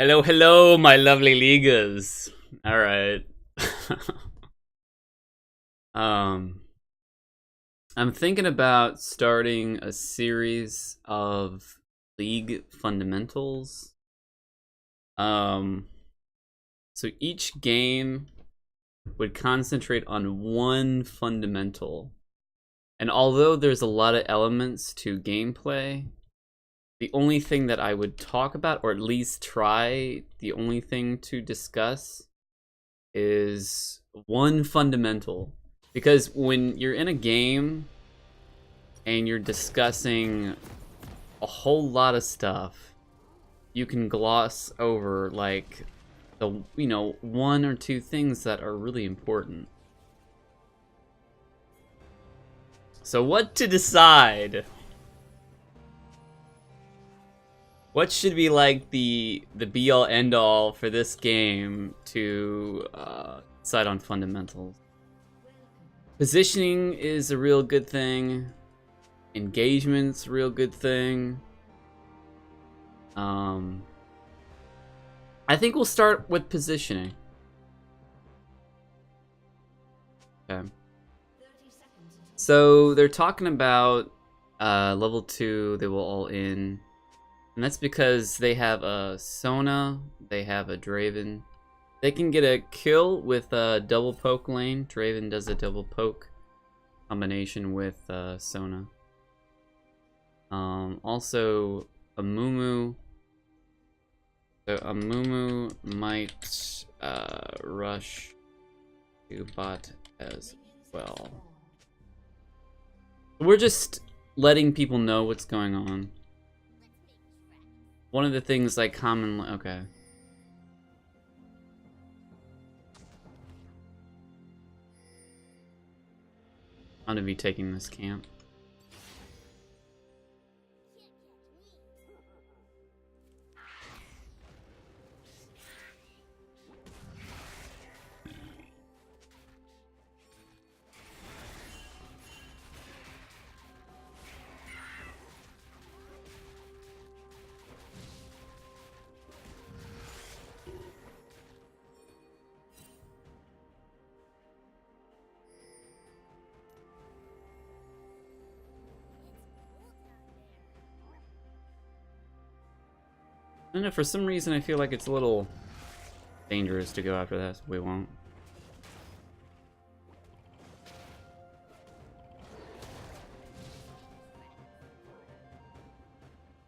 Hello, hello, my lovely leaguers. All right. um, I'm thinking about starting a series of league fundamentals. Um, so each game would concentrate on one fundamental. And although there's a lot of elements to gameplay, the only thing that I would talk about, or at least try, the only thing to discuss is one fundamental. Because when you're in a game and you're discussing a whole lot of stuff, you can gloss over like the one or two things that are really important. So what to decide? What should be like the be all end all for this game to decide on fundamentals? Positioning is a real good thing. Engagement's a real good thing. I think we'll start with positioning. Okay. So they're talking about level 2, they will all in. And that's because they have a Sona, they have a Draven. They can get a kill with a double poke lane. Draven does a double poke combination with Sona. Also, Amumu. So Amumu might rush to bot as well. We're just letting people know what's going on. One of the things like commonly... Okay. I'm gonna be taking this camp. I don't know, for some reason I feel like it's a little dangerous to go after that, so we won't.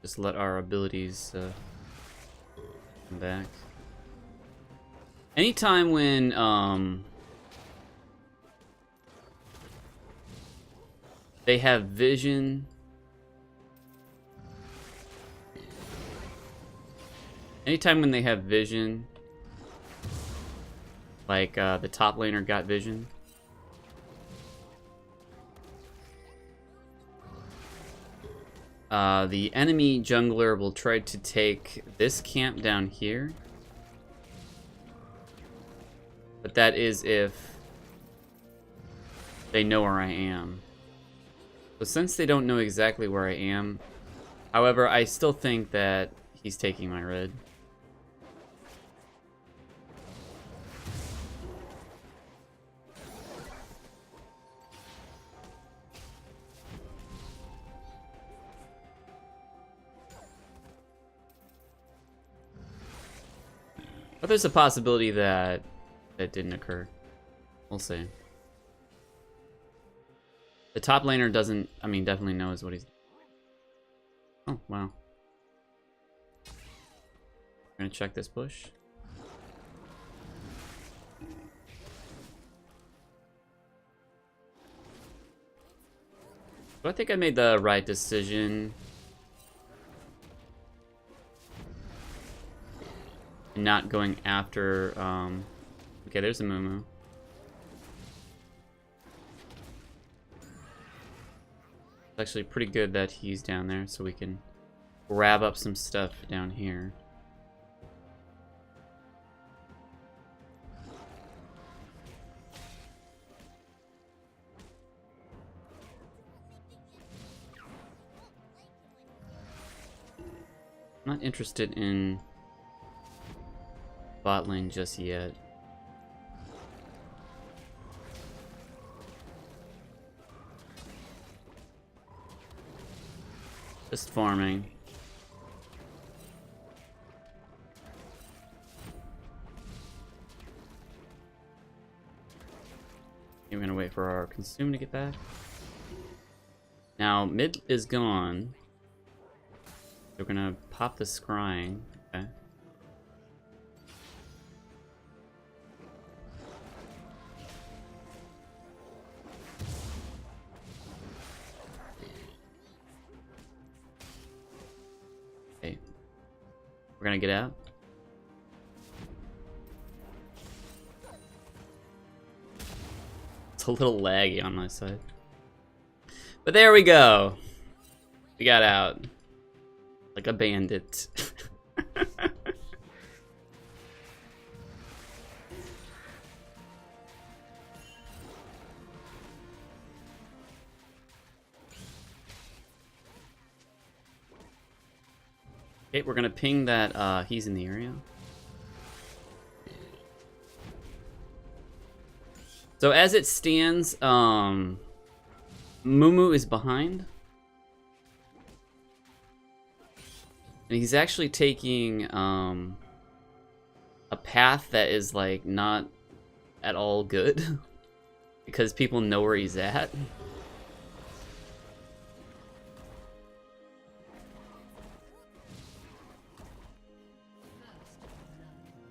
Just let our abilities come back. Anytime when they have vision, like the top laner got vision, the enemy jungler will try to take this camp down here. But that is if they know where I am. So since they don't know exactly where I am, however, I still think that he's taking my red. But there's a possibility that that didn't occur. We'll see. The top laner doesn't, I mean, definitely knows what he's... Oh, wow. We're gonna check this bush. So I think I made the right decision. Not going after, okay, there's a Mumu. It's actually pretty good that he's down there, so we can grab up some stuff down here. I'm not interested in bot lane just yet. Just farming. We're gonna wait for our consume to get back. Now mid is gone. We're gonna pop the scrying. Okay. Okay. We're gonna get out. It's a little laggy on my side. But there we go. We got out. Like a bandit. Okay, we're gonna ping that he's in the area. So as it stands, Mumu is behind. And he's actually taking a path that is like not at all good because people know where he's at.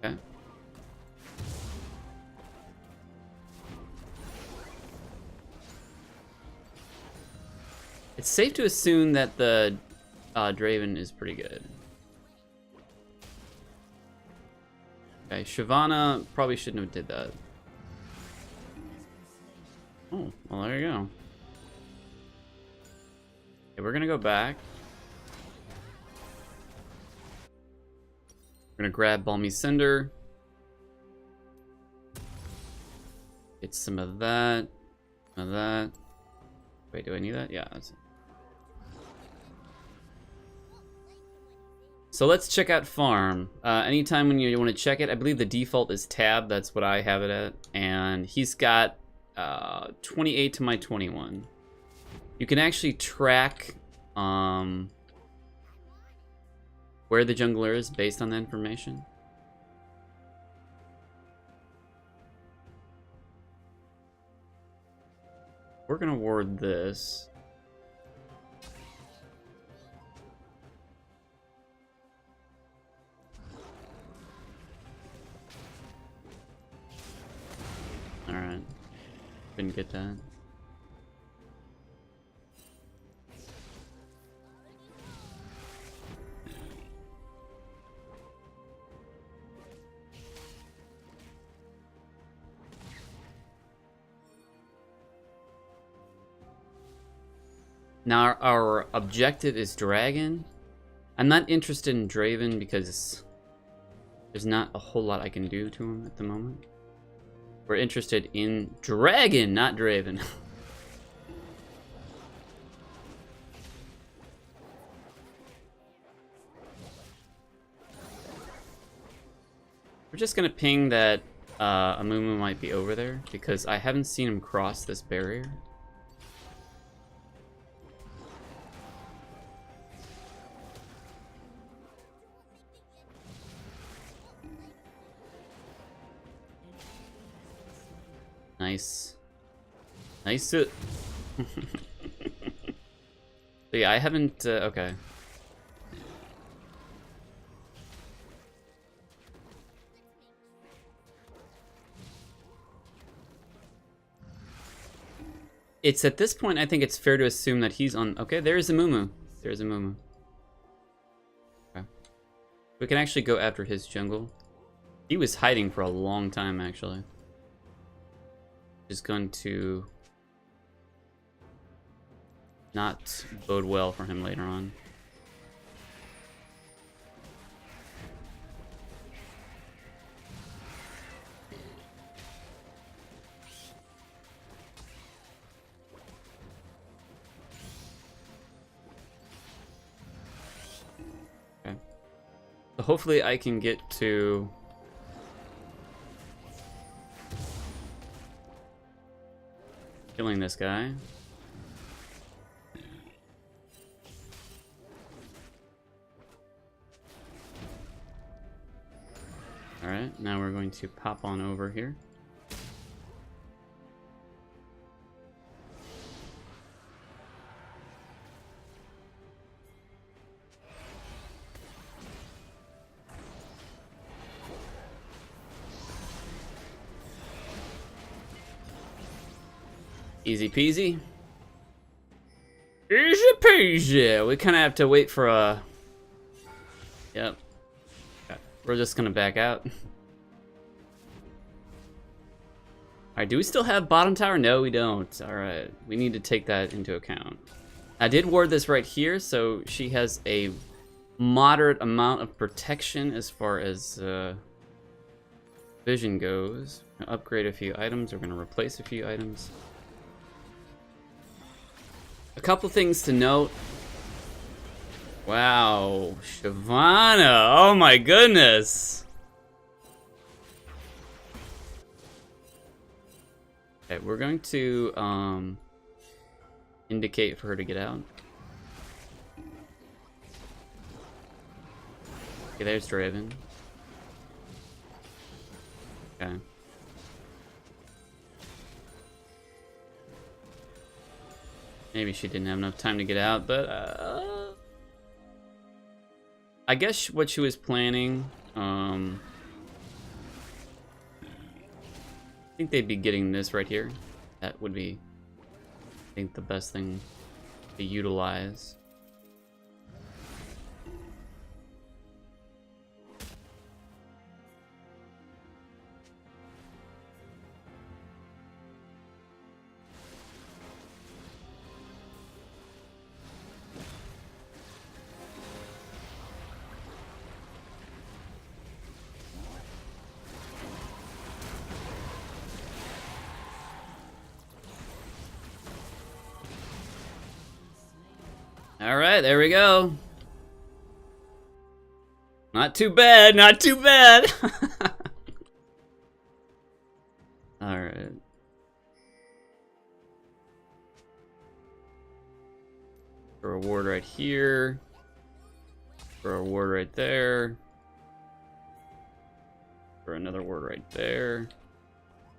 Okay. It's safe to assume that the Draven is pretty good. Okay, Shyvana probably shouldn't have did that. Oh, well there you go. Okay, we're gonna go back. We're gonna grab Balmy Cinder. Get some of that. Some of that. Wait, do I need that? Yeah, that's it. So let's check out farm. Anytime when you want to check it, I believe the default is tab. That's what I have it at. And he's got 28 to my 21. You can actually track where the jungler is based on that information. We're gonna ward this. Alright. Couldn't get that. Now our objective is Dragon. I'm not interested in Draven because there's not a whole lot I can do to him at the moment. We're interested in Dragon, not Draven. We're just gonna ping that Amumu might be over there because I haven't seen him cross this barrier. Nice. Nice to... But yeah, I haven't... okay. It's at this point, I think it's fair to assume that he's on... Okay, there's Amumu. There's Amumu. Okay. We can actually go after his jungle. He was hiding for a long time, actually. Is going to not bode well for him later on. Okay. So hopefully I can get to Killing this guy. Alright, now we're going to pop on over here. Easy peasy. Easy peasy. We kind of have to wait for a... Yep. We're just gonna back out. Alright, do we still have bottom tower? No, we don't. Alright, we need to take that into account. I did ward this right here, so she has a moderate amount of protection as far as vision goes. We're gonna upgrade a few items. We're gonna replace a few items. A couple things to note. Wow, Shyvana, oh my goodness. Okay, we're going to indicate for her to get out. Okay, there's Draven. Okay. Maybe she didn't have enough time to get out, but I guess what she was planning, I think they'd be getting this right here. That would be, I think, the best thing to utilize. All right, there we go. Not too bad, not too bad. All right. For a ward right here. For a ward right there. For another ward right there.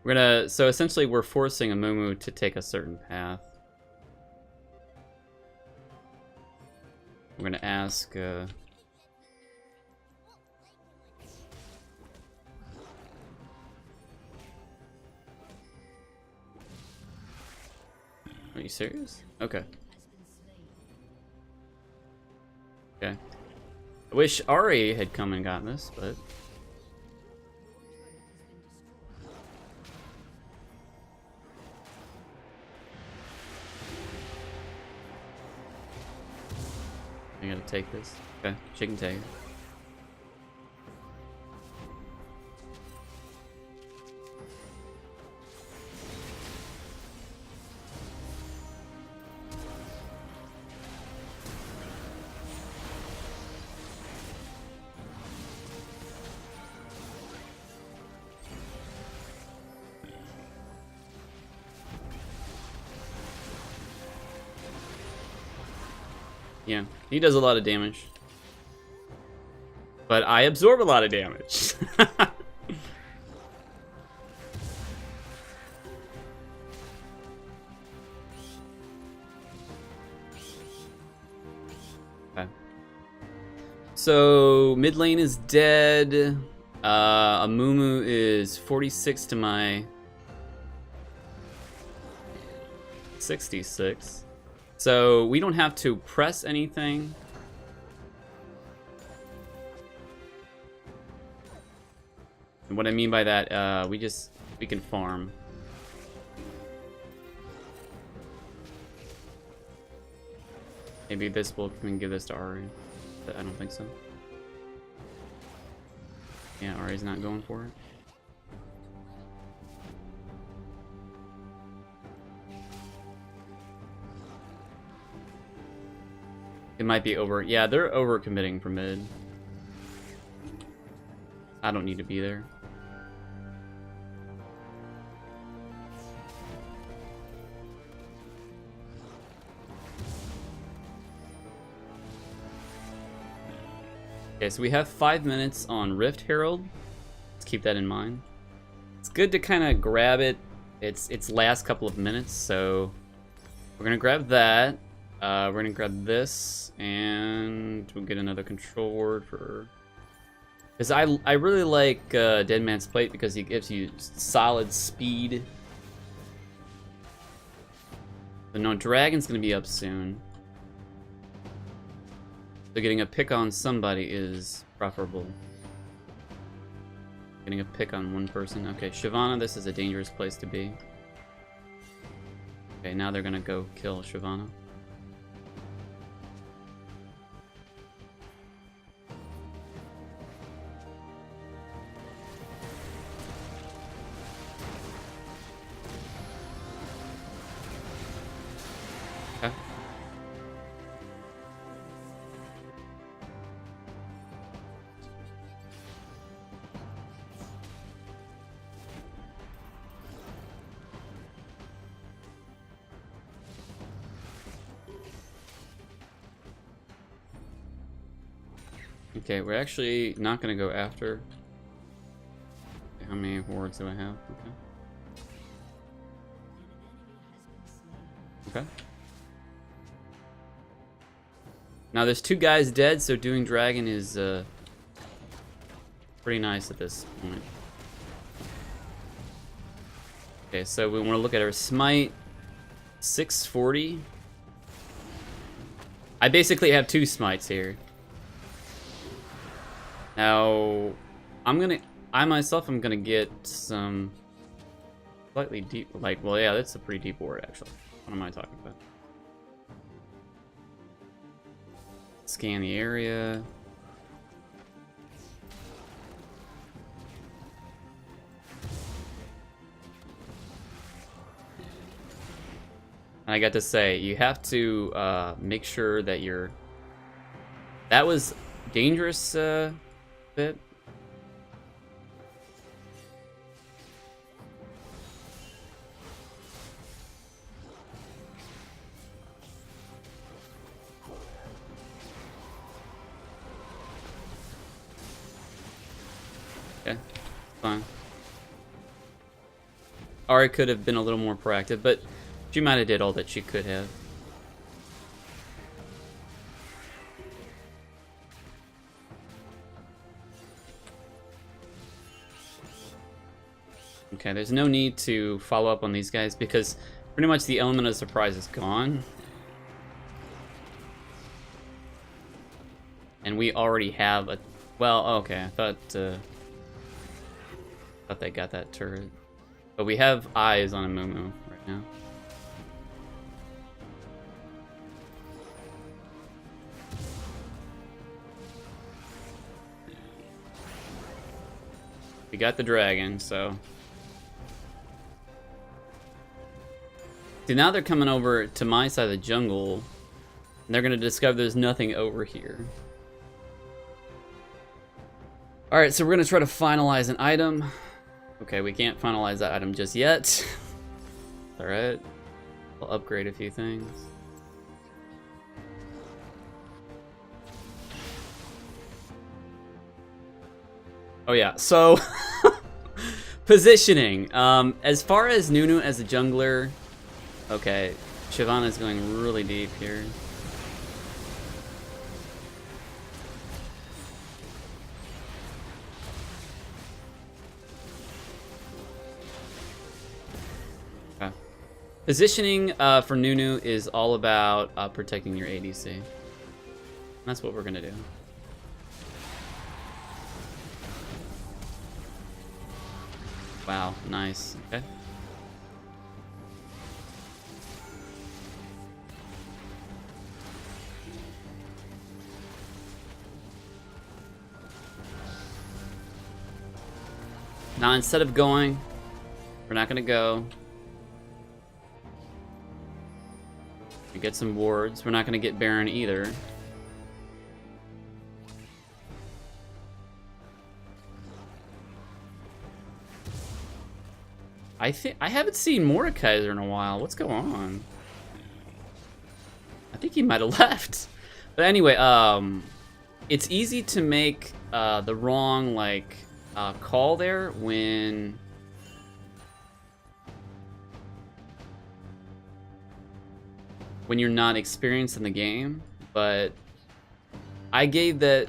We're gonna, so essentially we're forcing Amumu to take a certain path. We're gonna ask, are you serious? Okay. Okay. I wish Ari had come and gotten this, but... I gotta take this. Okay, she can take it. Yeah, he does a lot of damage. But I absorb a lot of damage. Okay. So, mid lane is dead. Amumu is 46 to my 66. So we don't have to press anything. And what I mean by that, we can farm. Maybe this will can give this to Ari, but I don't think so. Yeah, Ari's not going for it. It might be over. Yeah, they're over committing for mid. I don't need to be there. Okay, so we have 5 minutes on Rift Herald. Let's keep that in mind. It's good to kind of grab it. Its last couple of minutes, so we're gonna grab that. We're gonna grab this, and we'll get another control word for. Because I really like Dead Man's Plate because he gives you solid speed. So no, Dragon's gonna be up soon. So getting a pick on somebody is preferable. Getting a pick on one person. Okay, Shyvana, this is a dangerous place to be. Okay, now they're gonna go kill Shyvana. Okay. Okay, we're actually not gonna go after. Okay, how many wards do I have? Okay. Okay. Now there's 2 guys dead, so doing Dragon is pretty nice at this point. Okay, so we want to look at our smite. 640. I basically have 2 smites here. Now, I myself am gonna get some slightly deep, like, well, yeah, that's a pretty deep ward, actually. What am I talking about? Scan the area. And I got to say, you have to make sure that you're. That was dangerous. Bit. Okay, fine. Ari could have been a little more proactive, but she might have did all that she could have. Okay, there's no need to follow up on these guys because pretty much the element of surprise is gone. And we already have a... Well, okay, I thought they got that turret. But we have eyes on Amumu right now. We got the dragon, so... See, now they're coming over to my side of the jungle, and they're going to discover there's nothing over here. Alright, so we're going to try to finalize an item. Okay, we can't finalize that item just yet. Alright. We'll upgrade a few things. Oh yeah, so... positioning. As far as Nunu as a jungler... Okay, Shyvana's going really deep here. Okay. Positioning for Nunu is all about protecting your ADC. That's what we're gonna do. Wow, nice. Okay. Now, instead of going, we're not going to go. We get some wards. We're not going to get Baron either. I haven't seen Mordekaiser in a while. What's going on? I think he might have left. But anyway, it's easy to make the wrong like call there when you're not experienced in the game, but I gave that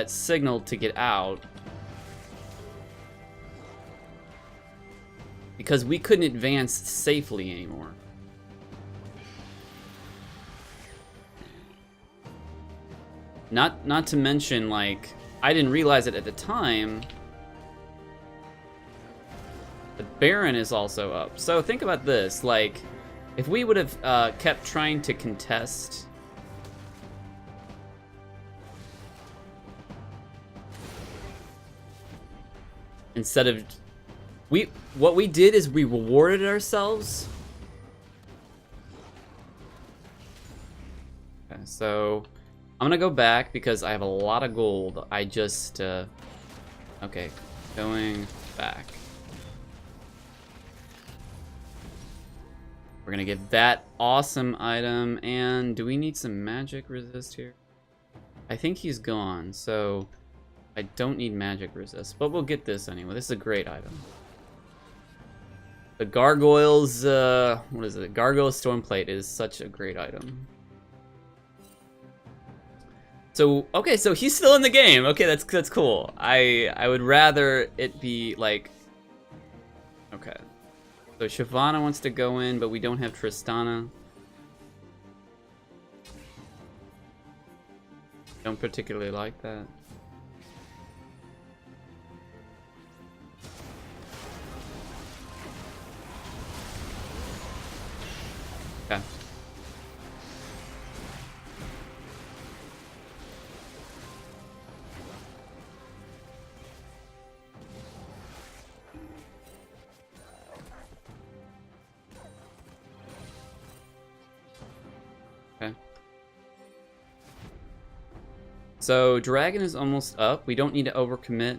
signal to get out because we couldn't advance safely anymore. Not to mention, like, I didn't realize it at the time, but Baron is also up. So think about this, like, if we would have kept trying to contest instead of what we did is we rewarded ourselves. Okay, so I'm gonna go back because I have a lot of gold. I just okay, going back. We're gonna get that awesome item, and do we need some magic resist here? I think he's gone, so I don't need magic resist, but we'll get this anyway. This is a great item. The Gargoyles, what is it? Gargoyle Stormplate is such a great item. So, okay, so he's still in the game. Okay, that's cool. I would rather it be like, okay. So Shyvana wants to go in, but we don't have Tristana. Don't particularly like that. Okay. Okay. So Dragon is almost up. We don't need to overcommit.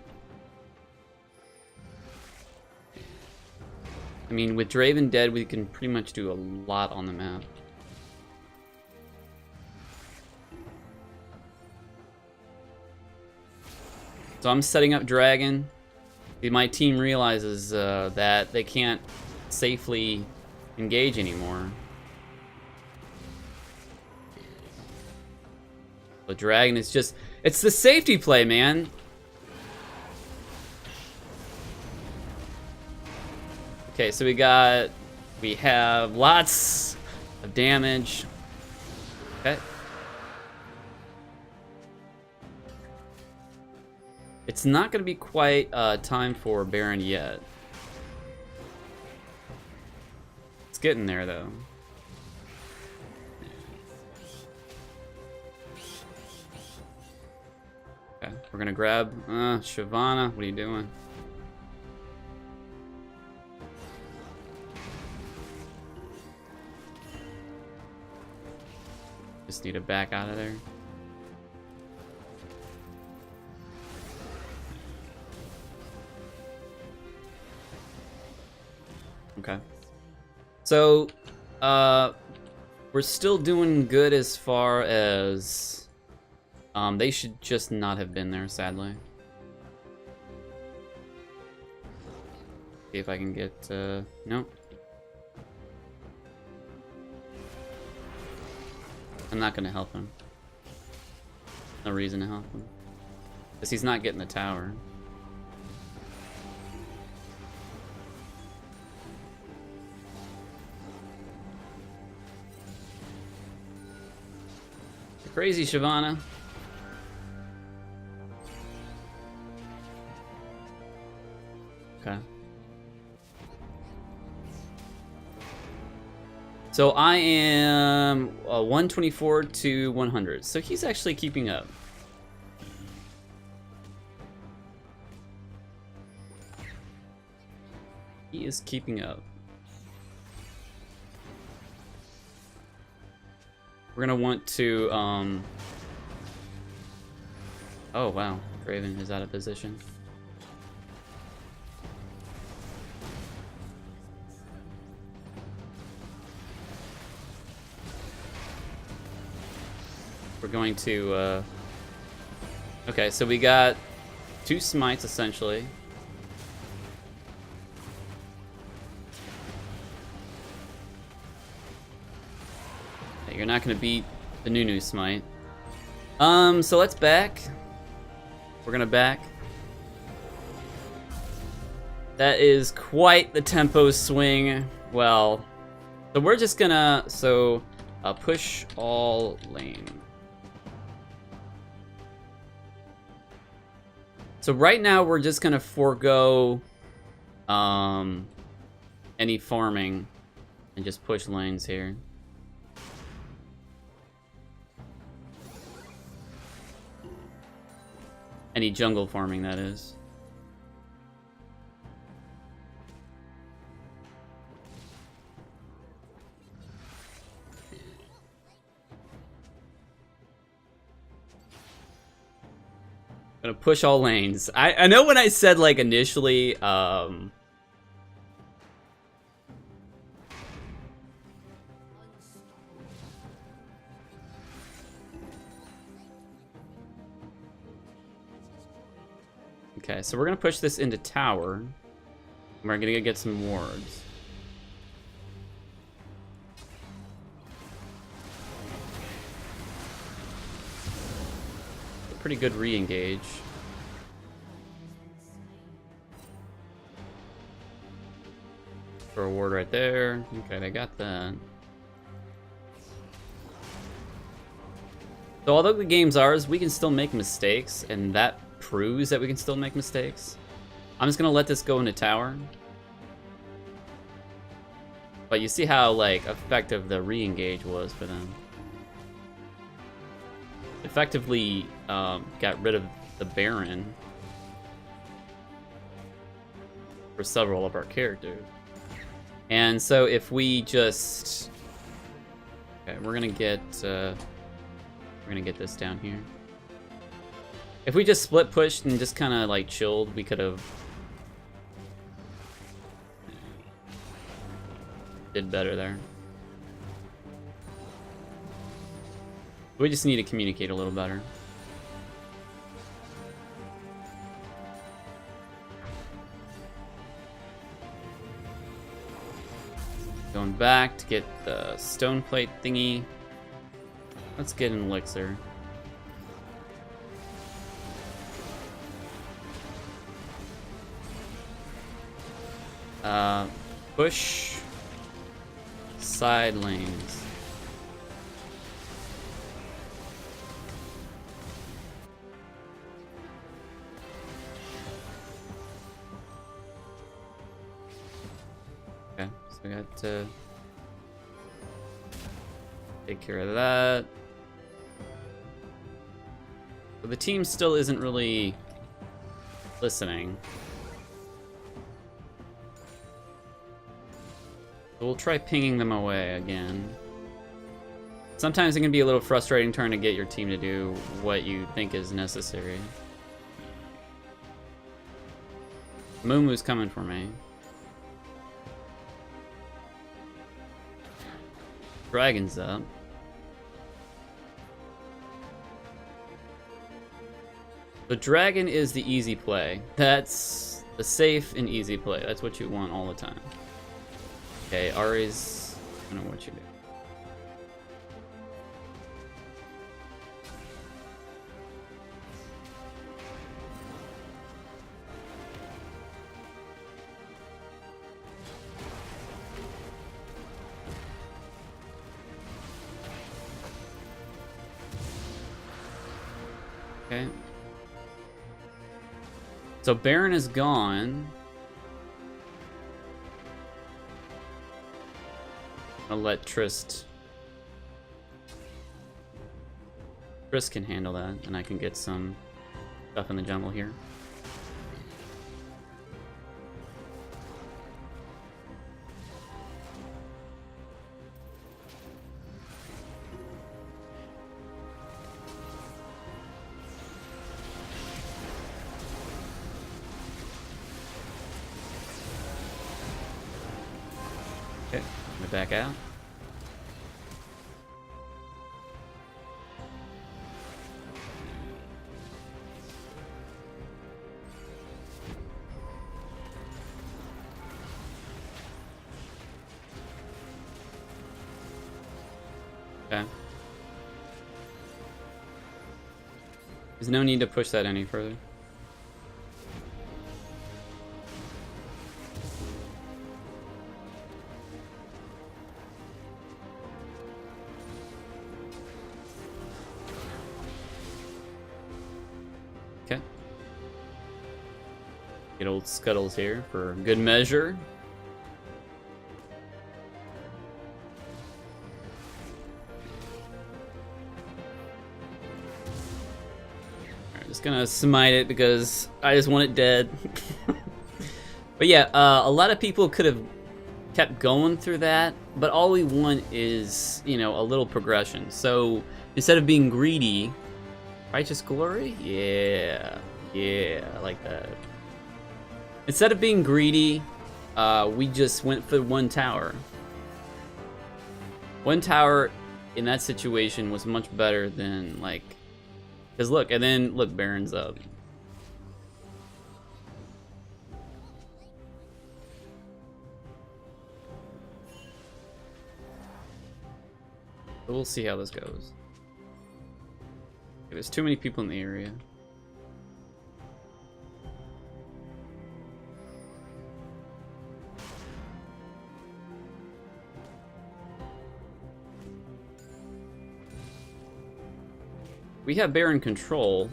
I mean, with Draven dead, we can pretty much do a lot on the map. So I'm setting up Dragon. My team realizes that they can't safely engage anymore. The Dragon is just... It's the safety play, man! Okay, so we have lots of damage. Okay. It's not gonna be quite time for Baron yet. It's getting there though. Okay, we're gonna grab Shyvana. What are you doing? Just need to back out of there. Okay. So, we're still doing good as far as... they should just not have been there, sadly. See if I can get, nope. I'm not gonna help him. No reason to help him. Because he's not getting the tower. You're crazy, Shyvana. Okay. So I am 124 to 100. So he's actually keeping up. He is keeping up. We're gonna want to, oh wow, Draven is out of position. We're going to Okay, so we got 2 smites essentially. Okay, you're not gonna beat the Nunu smite. So let's back. We're gonna back. That is quite the tempo swing. Well, so we're just gonna push all lane. So right now we're just gonna forego any farming and just push lanes here. Any jungle farming, that is. Gonna push all lanes. I know when I said, like, initially, okay, so we're gonna push this into tower. And we're gonna get some wards. Pretty good re-engage. For a ward right there. Okay, I got that. So although the game's ours, we can still make mistakes, and that proves that we can still make mistakes. I'm just gonna let this go into tower. But you see how, like, effective the re-engage was for them. Effectively got rid of the Baron for several of our characters. And so if we just... Okay, we're gonna get this down here. If we just split pushed and just kind of like chilled, we could have did better there. We just need to communicate a little better. Going back to get the stone plate thingy. Let's get an elixir. Push side lanes. Okay, so we got to take care of that. But the team still isn't really listening. So we'll try pinging them away again. Sometimes it can be a little frustrating trying to get your team to do what you think is necessary. Amumu's coming for me. Dragon's up. The dragon is the easy play. That's the safe and easy play. That's what you want all the time. Okay, Ari's... I don't know what you do. Okay. So Baron is gone. I'll let Trist can handle that, and I can get some stuff in the jungle here. Okay, I'm gonna back out. There's no need to push that any further. Okay. Get old Scuttles here for good measure. Just gonna smite it because I just want it dead. But yeah, a lot of people could have kept going through that, but all we want is, you know, a little progression. So instead of being greedy, righteous glory? Yeah, I like that. Instead of being greedy, we just went for one tower. One tower in that situation was much better than, like, because look, and then look, Baron's up. So we'll see how this goes. There's too many people in the area. We have Baron control.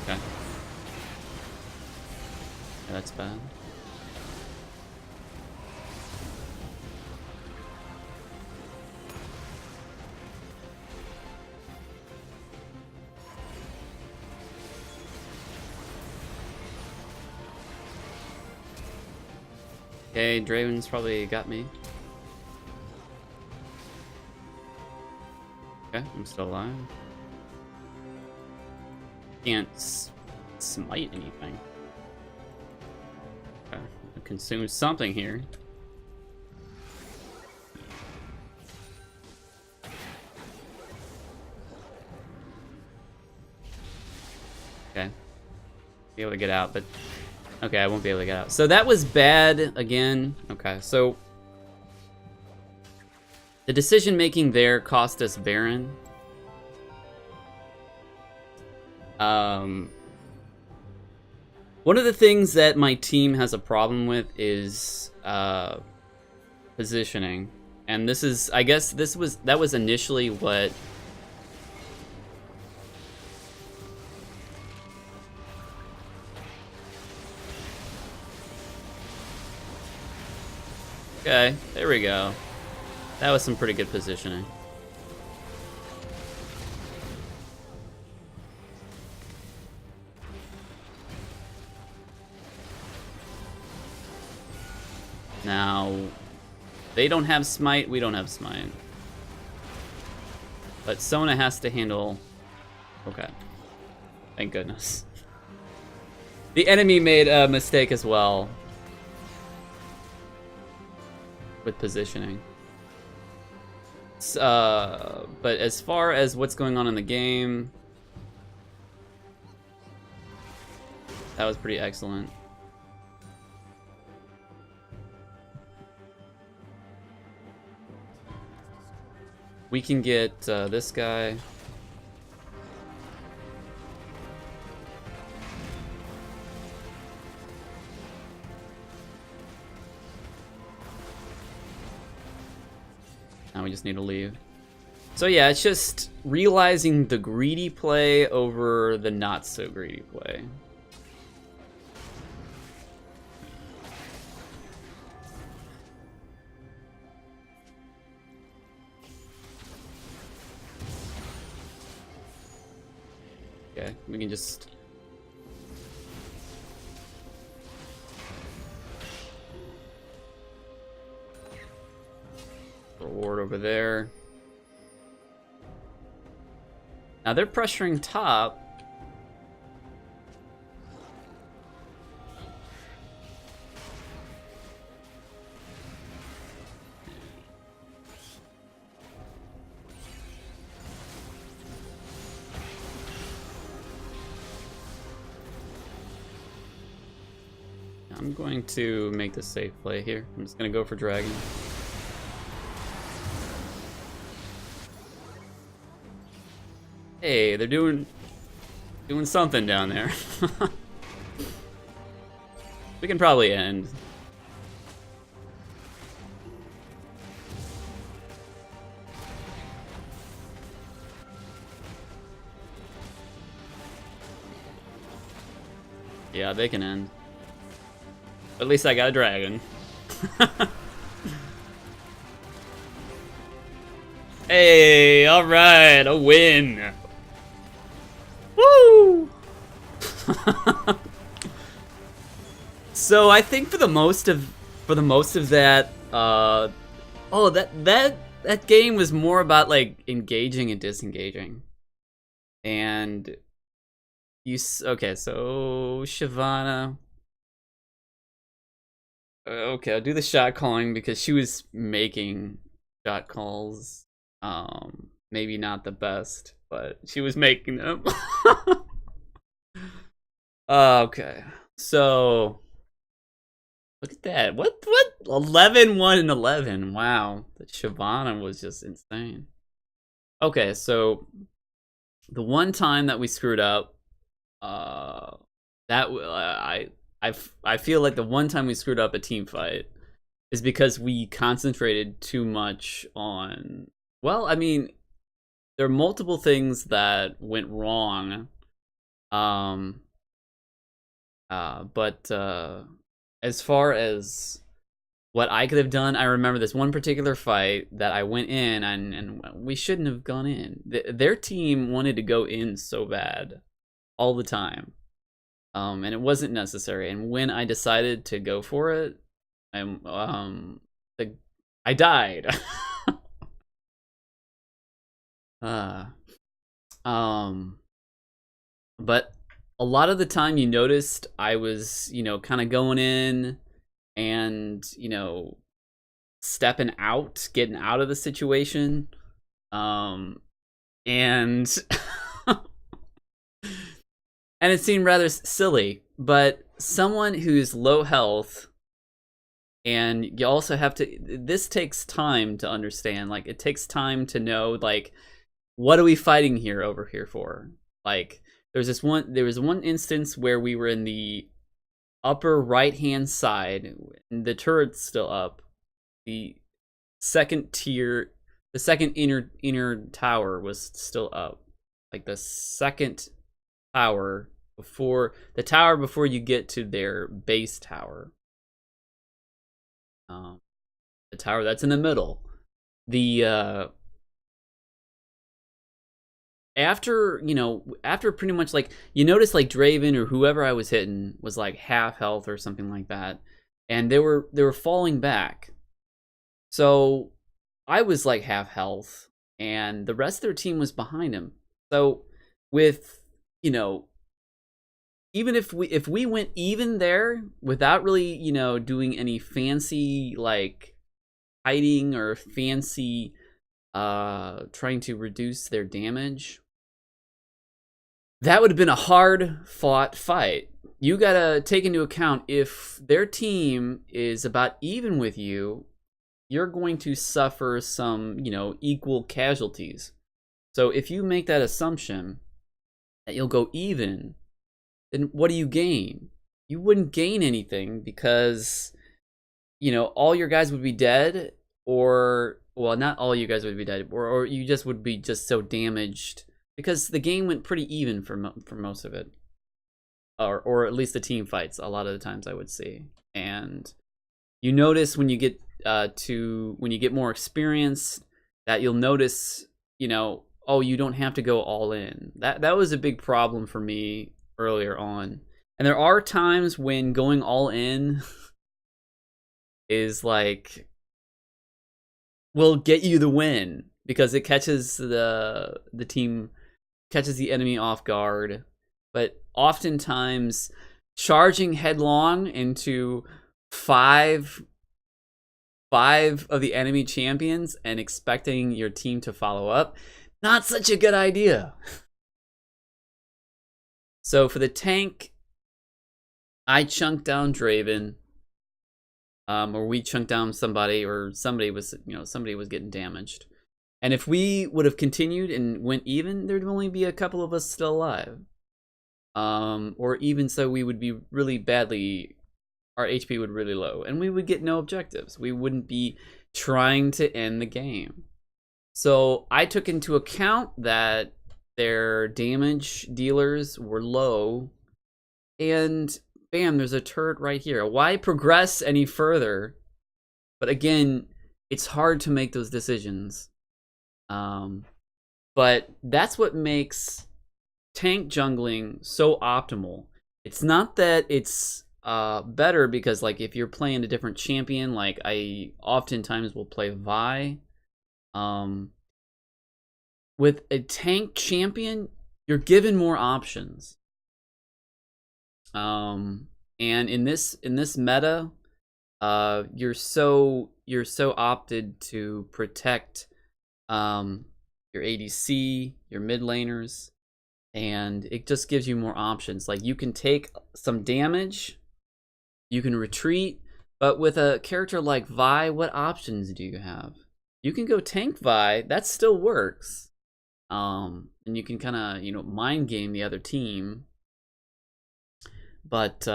Okay. Yeah, that's bad. Okay, Draven's probably got me. Okay, I'm still alive. Can't smite anything. Okay, consume something here. Okay. Be able to get out, but okay, I won't be able to get out. So that was bad again. Okay, so the decision making there cost us Baron. One of the things that my team has a problem with is positioning, and this is, I guess, that was initially what. Okay, there we go. That was some pretty good positioning. Now, they don't have smite, we don't have smite. But Sona has to handle... Okay. Thank goodness. The enemy made a mistake as well with positioning. But as far as what's going on in the game, that was pretty excellent. We can get this guy. Now we just need to leave. So yeah, it's just realizing the greedy play over the not so greedy play. Okay, we can just... Reward over there. Now they're pressuring top. I'm going to make the safe play here. I'm just gonna go for dragon. Hey, they're doing something down there. We can probably end. Yeah, they can end. At least I got a dragon. Hey, alright, a win. Woo! So I think for the most of that, oh, that game was more about like engaging and disengaging. And okay, so Shyvana. Okay, I'll do the shot calling because she was making shot calls. Maybe not the best, but she was making them. Okay, so look at that. What? 11, 1, and 11. Wow, the Shyvana was just insane. Okay, so the one time that we screwed up, I feel like the one time we screwed up a team fight is because we concentrated too much on. Well, I mean, there are multiple things that went wrong. But as far as what I could have done, I remember this one particular fight that I went in and we shouldn't have gone in. Their team wanted to go in so bad all the time. And it wasn't necessary. And when I decided to go for it, I died. But a lot of the time you noticed I was, kind of going in and, stepping out, getting out of the situation. And and it seemed rather silly, but someone who's low health, and you also have to, this takes time to understand. Like, it takes time to know, like, what are we fighting here over here for? Like, there was one instance where we were in the upper right-hand side, and the turret's still up. The second tier, the second inner tower was still up. Like, the second tower before you get to their base tower. The tower that's in the middle. The after pretty much, like, you notice, like, Draven or whoever I was hitting was like half health or something like that, and they were falling back. So I was like half health, and the rest of their team was behind him. So with, even if we went even there without really, doing any fancy, like, hiding or fancy trying to reduce their damage, that would have been a hard fought fight. You gotta take into account, if their team is about even with you, you're going to suffer some, equal casualties. So if you make that assumption that you'll go even, then what do you gain? You wouldn't gain anything, because, all your guys would be dead, or, well, not all you guys would be dead, or you just would be just so damaged, because the game went pretty even for most of it, or at least the team fights a lot of the times, I would say. And you notice when you get more experience, that you'll notice, oh, you don't have to go all in. That was a big problem for me earlier on. And there are times when going all in is like, will get you the win, because it catches the team, catches the enemy off guard. But oftentimes, charging headlong into five of the enemy champions and expecting your team to follow up, not such a good idea. So for the tank, I chunked down Draven, or we chunked down somebody, or somebody was, somebody was getting damaged. And if we would have continued and went even, there'd only be a couple of us still alive. Or even so, we would be really badly, our HP would really low, and we would get no objectives. We wouldn't be trying to end the game. So I took into account that their damage dealers were low, and bam, there's a turret right here. Why progress any further? But again, it's hard to make those decisions. But that's what makes tank jungling so optimal. It's not that it's better, because like if you're playing a different champion, like I oftentimes will play Vi. With a tank champion, you're given more options. And in this meta, you're so opted to protect your ADC, your mid laners, and it just gives you more options. Like you can take some damage, you can retreat, but with a character like Vi, what options do you have? You can go tank Vi, that still works. And you can kind of, mind game the other team. But,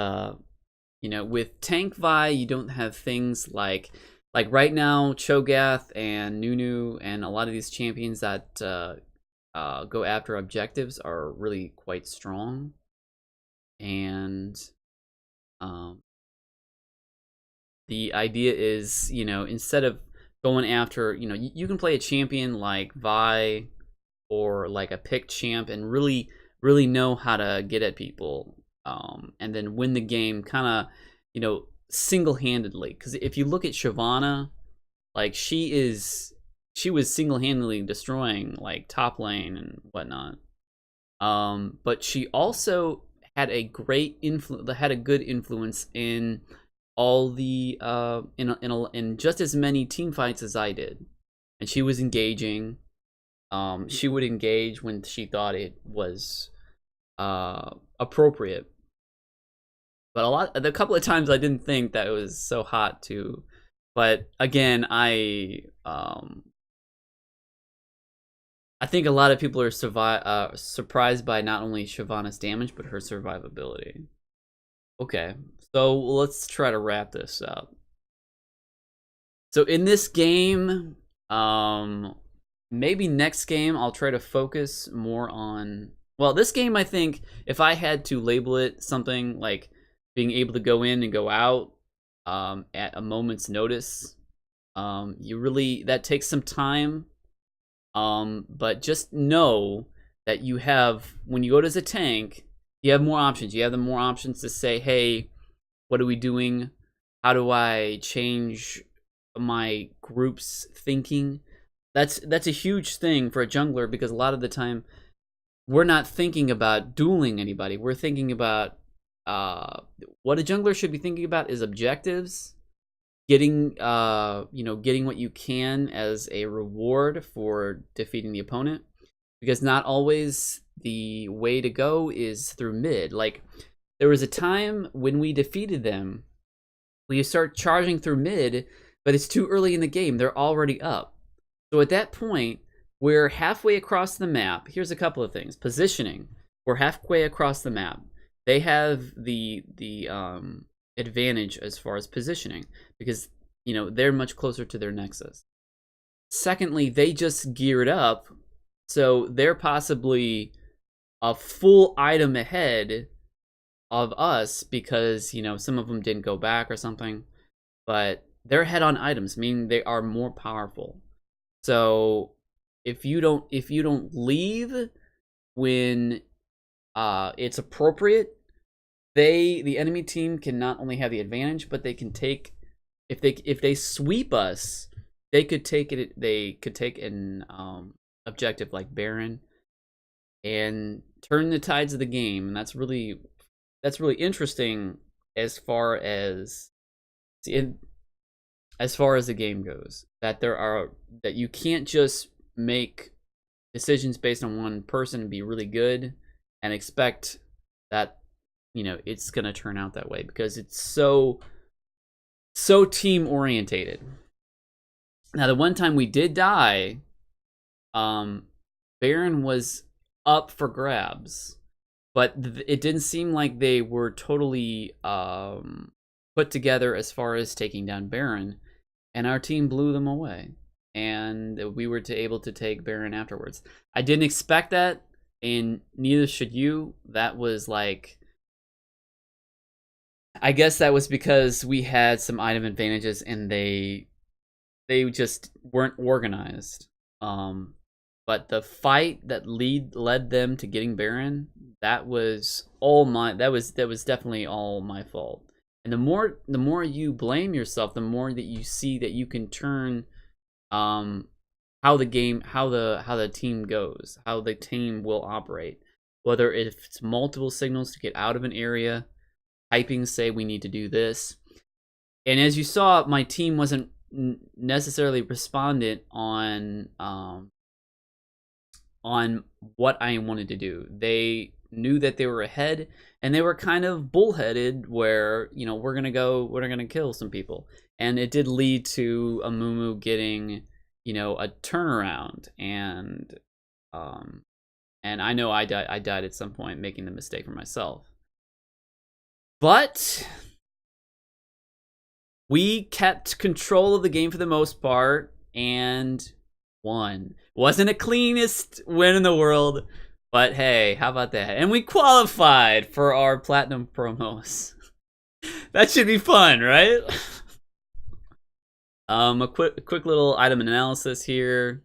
with tank Vi, you don't have things like right now, Cho'Gath and Nunu and a lot of these champions that go after objectives are really quite strong. And the idea is, instead of going after, you can play a champion like Vi or like a pick champ and really know how to get at people, and then win the game kind of, single-handedly. Because if you look at Shyvana, like she was single-handedly destroying like top lane and whatnot. But she also had a good influence in all the in just as many team fights as I did, and she was engaging. She would engage when she thought it was appropriate. But a couple of times I didn't think that it was so hot too. But again, I think a lot of people are surprised by not only Shyvana's damage, but her survivability. Okay, so let's try to wrap this up. So in this game, maybe next game I'll try to focus more on, well, this game, I think if I had to label it something like being able to go in and go out at a moment's notice, that takes some time. But just know that you have, when you go as a tank, you have more options. You have the more options to say, hey, what are we doing? How do I change my group's thinking? That's a huge thing for a jungler, because a lot of the time we're not thinking about dueling anybody. We're thinking about what a jungler should be thinking about is objectives, getting getting what you can as a reward for defeating the opponent, because not always the way to go is through mid. Like there was a time when we defeated them, where you start charging through mid, but it's too early in the game. They're already up. So at that point, we're halfway across the map. Here's a couple of things. Positioning. We're halfway across the map. They have the advantage as far as positioning, because they're much closer to their nexus. Secondly, they just geared up, so they're possibly a full item ahead of us, because some of them didn't go back or something, but they're ahead on items, meaning they are more powerful. So if you don't leave when it's appropriate, the enemy team can not only have the advantage, but they can take, if they sweep us, they could take an objective like Baron and turn the tides of the game. And that's really interesting as far as the game goes, that you can't just make decisions based on one person and be really good and expect that you know, it's gonna turn out that way because it's so team orientated. Now, the one time we did die, Baron was up for grabs, but it didn't seem like they were totally put together as far as taking down Baron, and our team blew them away, and we were able to take Baron afterwards. I didn't expect that, and neither should you. That was like, I guess that was because we had some item advantages, and they just weren't organized. But the fight that led them to getting Baron, that was definitely all my fault. And the more you blame yourself, the more that you see that you can turn how the team goes, how the team will operate. Whether if it's multiple signals to get out of an area, typing say we need to do this. And as you saw, my team wasn't necessarily respondent on what I wanted to do. They knew that they were ahead, and they were kind of bullheaded where, you know, we're gonna kill some people. And it did lead to Amumu getting, you know, a turnaround, and I know I died at some point, making the mistake for myself. But we kept control of the game for the most part and won. Wasn't the cleanest win in the world, but hey, how about that? And we qualified for our platinum promos. That should be fun, right? A quick little item analysis here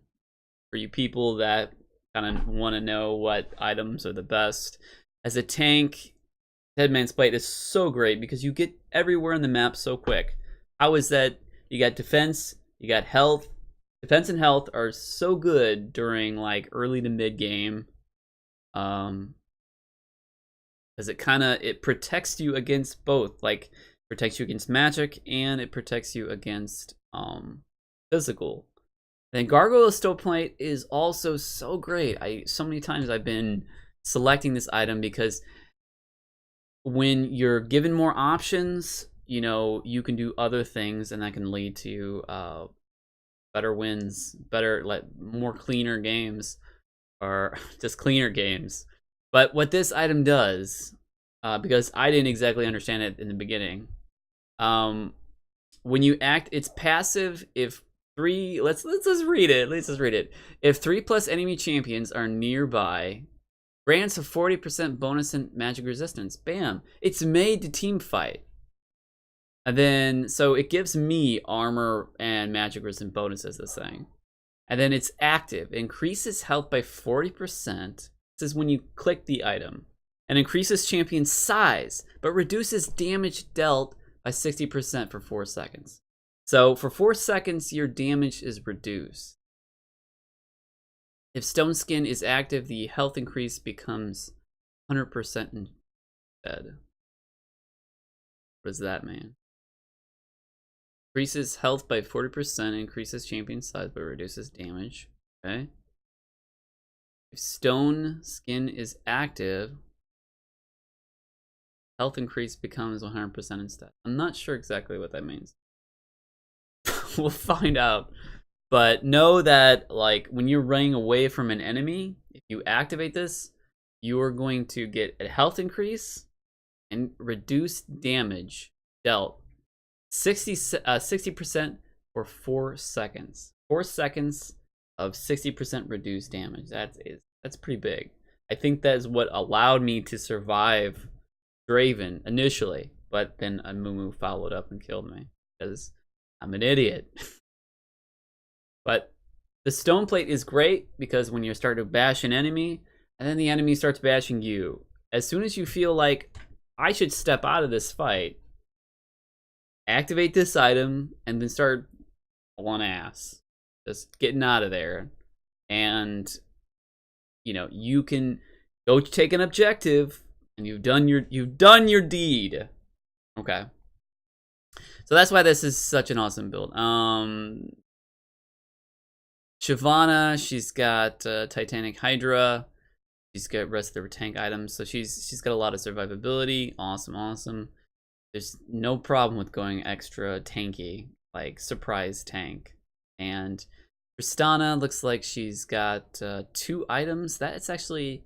for you people that kind of want to know what items are the best. As a tank, Deadman's Plate is so great because you get everywhere in the map so quick. How is that? You got defense, you got health. Defense and health are so good during like early to mid game, as it protects you against both, like protects you against magic and it protects you against physical. Then Gargoyle's Stoveplate is also so great. So many times I've been selecting this item because when you're given more options, you know, you can do other things, and that can lead to better wins, more cleaner games, or just cleaner games. But what this item does, because I didn't exactly understand it in the beginning, when you act, it's passive if three. Let's just read it. If 3+ enemy champions are nearby, grants a 40% bonus in magic resistance. Bam! It's made to team fight. And then, so it gives me armor and magic resistance bonuses, this thing. And then it's active. It increases health by 40%. This is when you click the item. And increases champion size, but reduces damage dealt by 60% for 4 seconds. So for 4 seconds, your damage is reduced. If Stone Skin is active, the health increase becomes 100% instead. What does that mean? Increases health by 40%, increases champion size, but reduces damage. Okay. If Stone Skin is active, health increase becomes 100% instead. I'm not sure exactly what that means. We'll find out. But know that, like, when you're running away from an enemy, if you activate this, you are going to get a health increase and reduced damage dealt 60% for 4 seconds. 4 seconds of 60% reduced damage. That's pretty big. I think that is what allowed me to survive Draven initially, but then Amumu followed up and killed me because I'm an idiot. But the Stone Plate is great because when you start to bash an enemy, and then the enemy starts bashing you, as soon as you feel like I should step out of this fight, activate this item and then start pulling ass, just getting out of there. And you know, you can go take an objective and you've done your deed. Okay, so that's why this is such an awesome build. Shyvana, she's got Titanic Hydra. She's got rest of her tank items, so she's got a lot of survivability. Awesome. There's no problem with going extra tanky, like surprise tank. And Tristana looks like she's got 2 items. That's actually,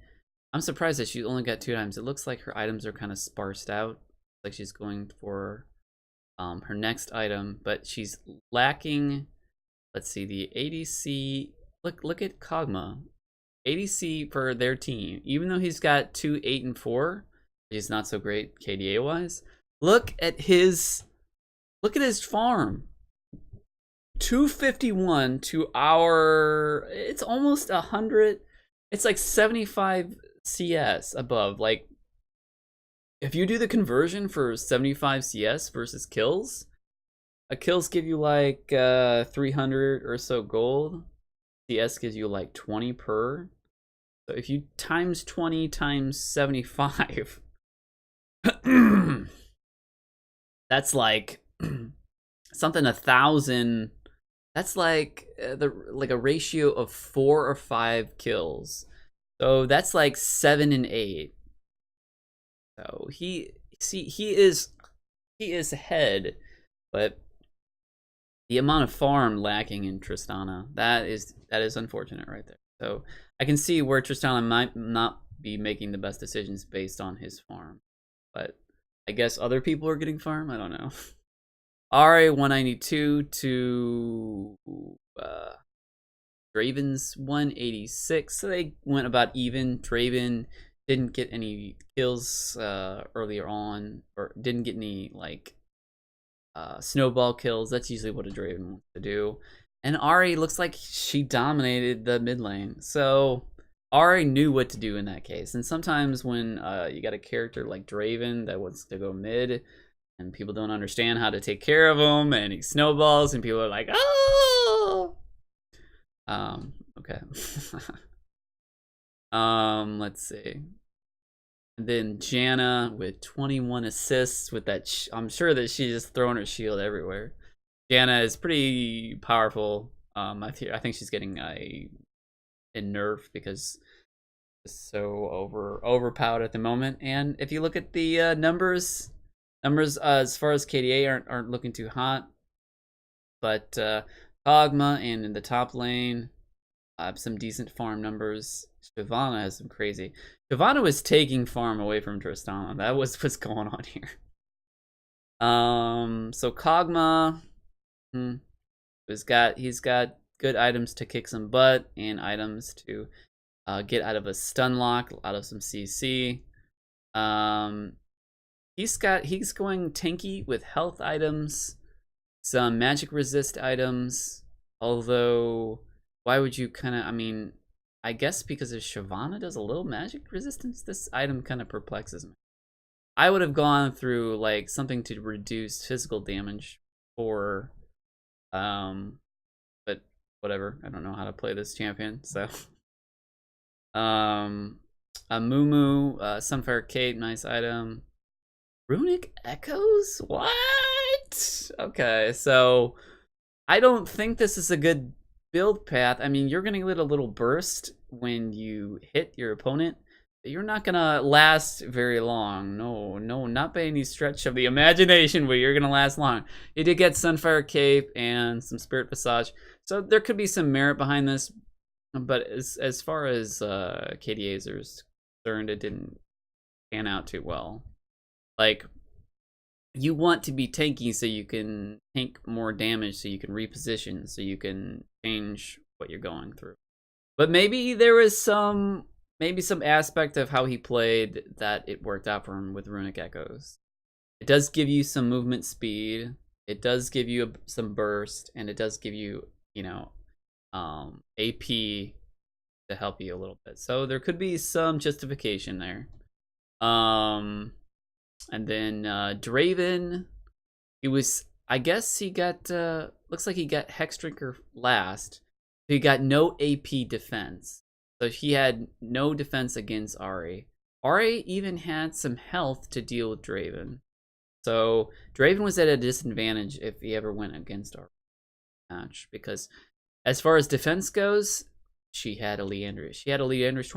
I'm surprised that she only got 2 items. It looks like her items are kind of sparsed out. Like she's going for her next item, but she's lacking. Let's see, the ADC. Look at Kog'Maw. ADC for their team, even though he's got 2, 8, and 4, he's not so great KDA wise. Look at his farm. 251 to our, it's almost 100. It's like 75 CS above. Like, if you do the conversion for 75 CS versus kills, kills give you like 300 or so gold. CS gives you like 20 per. So if you times 20 times 75, that's like something 1,000. That's like a ratio of 4 or 5 kills. So that's like 7 and 8. So he is ahead, but the amount of farm lacking in Tristana, that is unfortunate right there. So I can see where Tristana might not be making the best decisions based on his farm, but I guess other people are getting farm. I don't know. RA 192 to Draven's 186. So they went about even. Draven didn't get any kills earlier on, or didn't get any like snowball kills. That's usually what a Draven wants to do. And Ahri looks like she dominated the mid lane. So Ahri knew what to do in that case. And sometimes when you got a character like Draven that wants to go mid, and people don't understand how to take care of him, and he snowballs, and people are like, oh! Okay. Let's see. And then Janna with 21 assists with that. I'm sure that she's just throwing her shield everywhere. Janna is pretty powerful. I think she's getting a nerf because it's so overpowered at the moment. And if you look at the numbers as far as KDA aren't looking too hot. But Kog'Maw and in the top lane, some decent farm numbers. Shyvana has some crazy. Shyvana was taking farm away from Tristana. That was what's going on here. So Kog'Maw, he's got good items to kick some butt and items to get out of a stun lock, out of some CC. He's going tanky with health items, some magic resist items. Although, why would you I guess because if Shyvana does a little magic resistance, this item kind of perplexes me. I would have gone through like something to reduce physical damage for, but whatever. I don't know how to play this champion, so. Amumu, Sunfire Cape, nice item. Runic Echoes? What? Okay, so I don't think this is a good build path. I mean, you're gonna get a little burst when you hit your opponent, but you're not gonna last very long. No, not by any stretch of the imagination where you're gonna last long. You did get Sunfire Cape and some Spirit Visage, so there could be some merit behind this, but as far as KDAs are concerned, it didn't pan out too well. Like, you want to be tanky so you can tank more damage, so you can reposition, so you can change what you're going through. But maybe there was some aspect of how he played that it worked out for him with Runic Echoes. It does give you some movement speed, it does give you some burst, and it does give you, AP to help you a little bit. So there could be some justification there. And then Draven, I guess he got, looks like he got Hexdrinker last. He got no AP defense. So he had no defense against Ahri. Ahri even had some health to deal with Draven. So Draven was at a disadvantage if he ever went against Ahri match, because as far as defense goes, she had a Liandry's. She had a Liandry's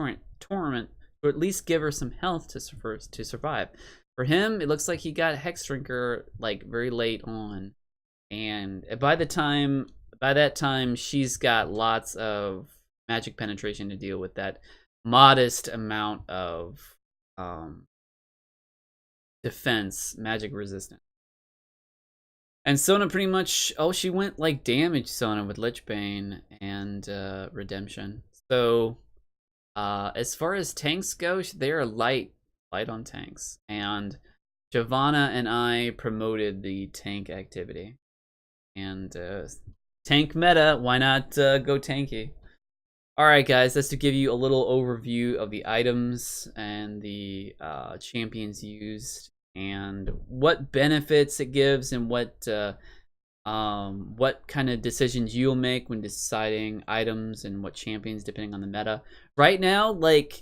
or at least give her some health to survive. For him, it looks like he got Hex Drinker like very late on, and by that time, she's got lots of magic penetration to deal with that modest amount of defense, magic resistance. And Sona pretty much, she went like damage Sona with Lich Bane and Redemption. So as far as tanks go, they are light on tanks. And Giovanna and I promoted the tank activity. And tank meta, why not go tanky? Alright guys, that's to give you a little overview of the items and the champions used, and what benefits it gives, and what kind of decisions you'll make when deciding items and what champions depending on the meta. Right now, like,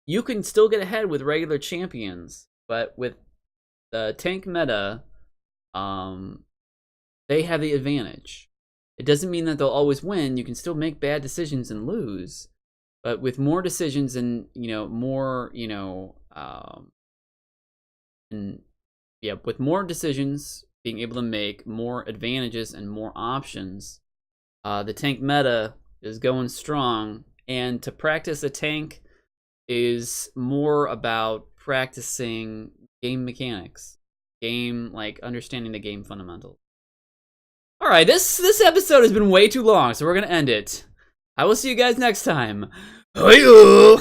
you can still get ahead with regular champions, but with the tank meta, they have the advantage. It doesn't mean that they'll always win. You can still make bad decisions and lose, but with more decisions and more with more decisions, being able to make more advantages and more options, the tank meta is going strong. And to practice a tank is more about practicing game mechanics, understanding the game fundamentals. All right, this episode has been way too long, so we're gonna end it. I will see you guys next time. Bye.